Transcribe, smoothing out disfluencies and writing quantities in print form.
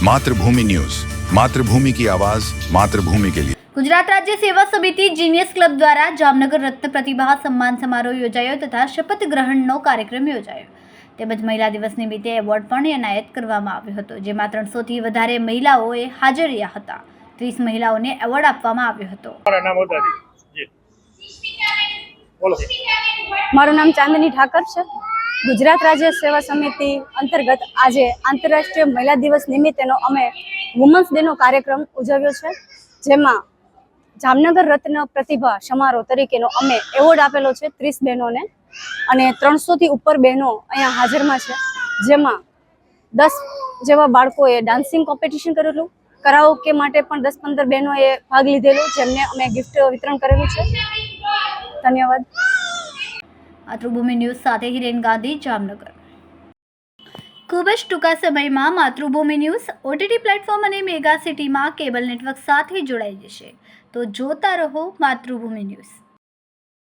मातृभूमि न्यूज, मातृभूमि की आवाज, मातृभूमि के लिए। गुजरात राज्य सेवा समिति जीनियस क्लब द्वारा जामनगर रत्न प्रतिभा सम्मान समारोह योजायो तथा शपथ ग्रहणનો કાર્યક્રમ યોજાયો તેમજ મહિલા દિવસ નિમિત્તે એવોર્ડ પણ એનાયત કરવામાં આવ્યો હતો, જેમાં 300 થી વધારે મહિલાઓએ હાજર રહ્યા હતા। 30 મહિલાઓને એવોર્ડ આપવામાં આવ્યો હતો। મારું નામ ચાંદની ઠાકર છે। ગુજરાત રાજ્ય સેવા સમિતિ અંતર્ગત આજે આંતરરાષ્ટ્રીય મહિલા દિવસ નિમિત્તેનો અમે વુમન્સ ડેનો કાર્યક્રમ ઉજવ્યો છે, જેમાં જામનગર રત્ન પ્રતિભા સમારોહ તરીકેનો અમે એવોર્ડ આપેલો છે 30 બહેનોને અને 300 થી ઉપર બહેનો અહીંયા હાજરમાં છે, જેમાં 10 જેવા બાળકોએ ડાન્સિંગ કોમ્પિટિશન કરેલું, કરાઓકે માટે પણ 10-15 બહેનોએ ભાગ લીધેલો, જેમને અમે ગિફ્ટ વિતરણ કરેલું છે। ધન્યવાદ। માતૃભૂમિ ન્યૂઝ સાથે હિરેન ગાંધી, જામનગર। ખૂબ જ ટૂંકા સમયમાં માતૃભૂમિ ન્યૂઝ ઓટીટી પ્લેટફોર્મ અને મેગા સિટીમાં કેબલ નેટવર્ક સાથે જોડાઈ જશે, તો જોતા રહો માતૃભૂમિ ન્યૂઝ।